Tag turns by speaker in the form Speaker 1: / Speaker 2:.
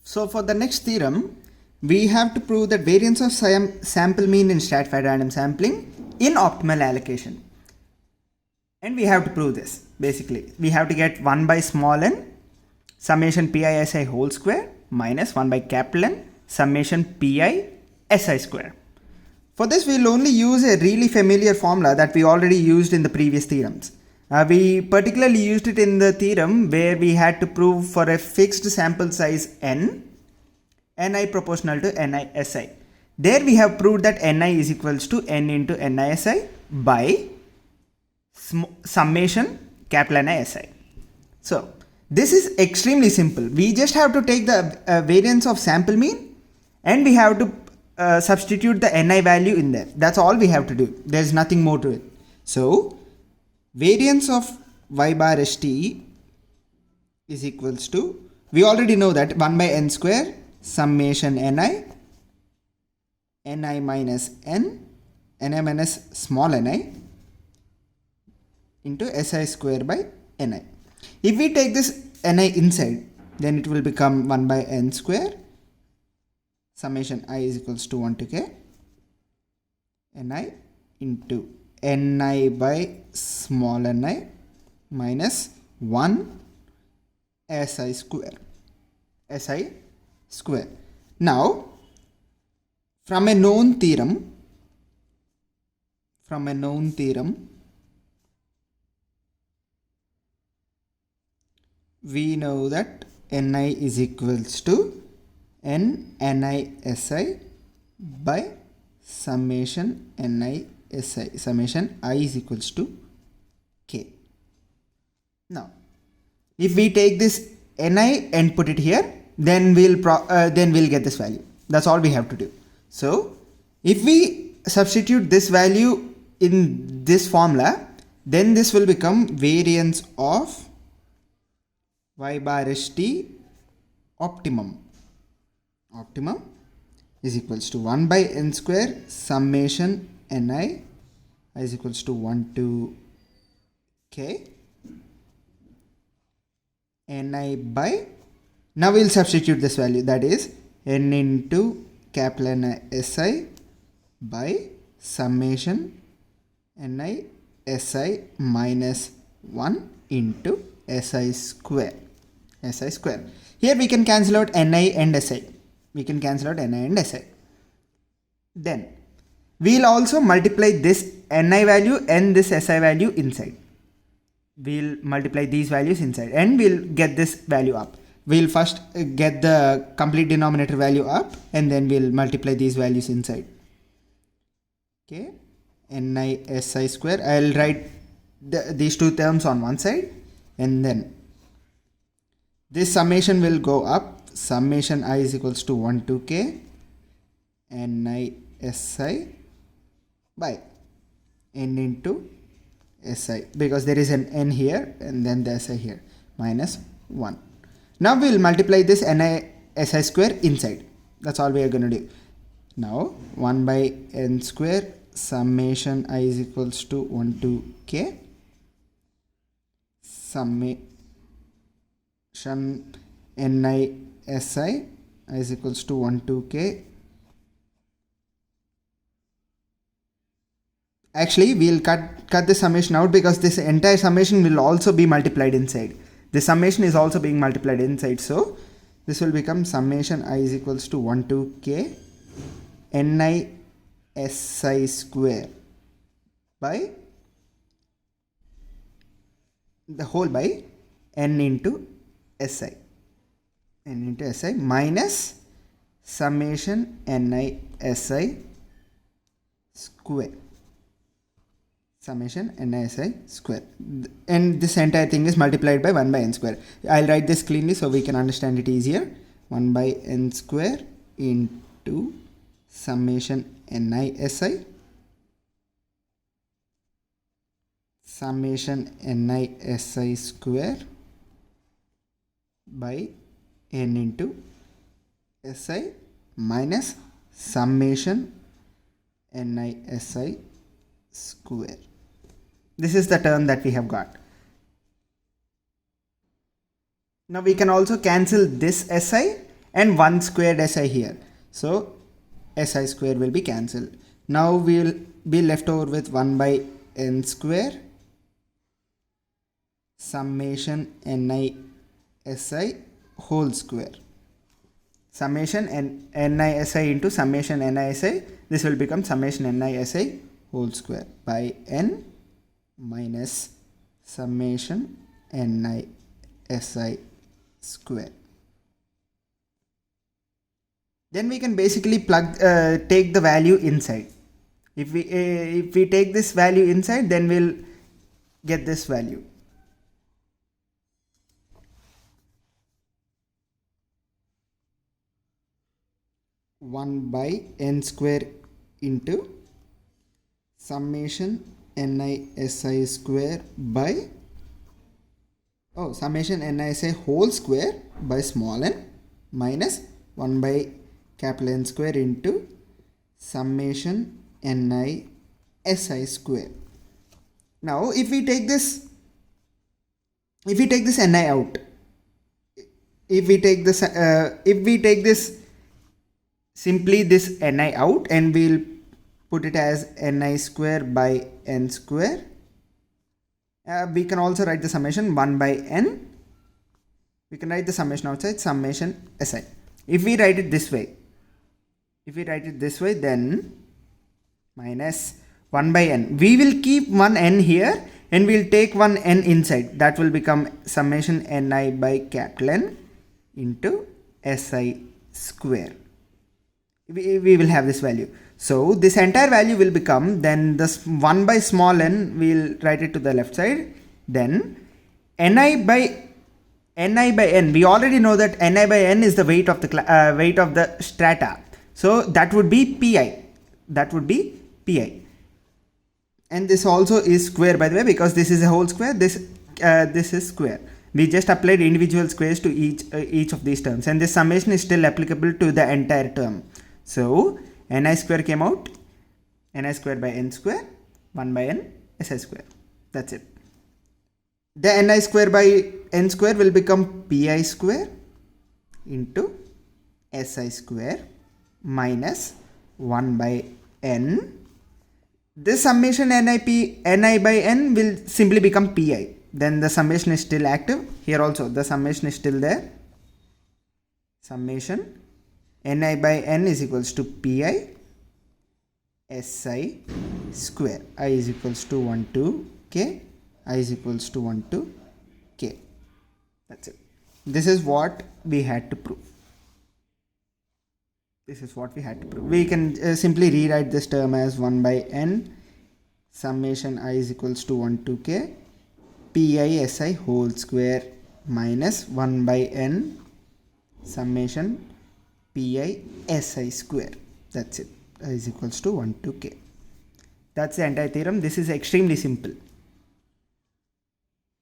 Speaker 1: So for the next theorem, we have to prove that variance of sample mean in stratified random sampling in optimal allocation. And we have to prove this. Basically, we have to get 1 by small n summation pi si whole square minus 1 by capital N summation pi si square. For this, we'll only use a really familiar formula that we already used in the previous theorems. We particularly used it in the theorem where we had to prove for a fixed sample size n, ni proportional to nisi. There we have proved that ni is equals to n into nisi by summation capital NISI. So this is extremely simple. We just have to take the variance of sample mean and we have to substitute the ni value in there. That's all we have to do. There's nothing more to it. So variance of y bar st is equals to, we already know that 1 by n square summation ni minus n, ni minus small ni into si square by ni. If we take this ni inside, then it will become 1 by n square summation I is equals to 1 to k ni into ni by small ni minus 1 si square. Now from a known theorem we know that ni is equals to n nisi by summation nisi, summation I is equals to k. Now if we take this ni and put it here, then we'll get this value. That's all we have to do. So if we substitute this value in this formula, then this will become variance of y bar st optimum is equals to 1 by n square summation ni is equals to 1 to k ni by, now we'll substitute this value, that is n into capital NISI by summation NISI minus 1 into SI square. Here we can cancel out NI and SI. Then we'll also multiply this NI value and this SI value inside. We'll multiply these values inside and we'll get this value up. We'll first get the complete denominator value up and then we'll multiply these values inside. Okay, NISI square. I'll write these two terms on one side and then this summation will go up. Summation I is equals to 1 to k NISI by n into SI, because there is an n here and then the SI here, minus 1. Now we will multiply this NISI square inside. That's all we are going to do. Now 1 by n square summation I is equals to 1 to k summation NISI is equals to 1 to k. Actually, we'll cut the summation out because this entire summation will also be multiplied inside. The summation is also being multiplied inside. So this will become summation I is equals to 1 to k NISI square by the whole by n into SI. Minus summation NISI square. And this entire thing is multiplied by 1 by n square. I'll write this cleanly so we can understand it easier. 1 by n square into summation NISI square by n into SI minus summation NISI square. This is the term that we have got. Now we can also cancel this SI and 1 squared si here. So si square will be cancelled. Now we will be left over with 1 by n square summation ni si whole square. Summation ni si into summation ni si, this will become summation ni si whole square by n minus summation ni si square. Then we can basically take the value inside. If we take this value inside, then we'll get this value. One by n square into summation ni si square by summation ni si whole square by small n minus 1 by capital N square into summation ni si square. Now if we take this ni out, if we take this simply this ni out, and we'll put it as ni square by n square, we can also write the summation 1 by n. We can write the summation outside, summation si. If we write it this way, then minus 1 by n. We will keep one n here and we'll take one n inside. That will become summation ni by capital N into si square. We will have this value. So this entire value will become, then this 1 by small n, we'll write it to the left side. Then ni by n, we already know that ni by n is the weight of the strata. So that would be pi. And this also is square, by the way, because this is a whole square, this is square. We just applied individual squares to each of these terms, and this summation is still applicable to the entire term. So ni square came out, ni square by n square, 1 by n si square. That's it. The ni square by n square will become pi square into si square minus 1 by n. This summation ni by n will simply become pi. Then the summation is still active. Here also the summation is still there. Summation ni by n is equals to pi si square. I is equals to 1 to k. I is equals to 1 to k. That's it. This is what we had to prove. We can simply rewrite this term as 1 by n summation I is equals to 1 to k pi si whole square minus 1 by n summation pi si square. That's it. I is equals to 1 to k. That's the entire theorem. This is extremely simple.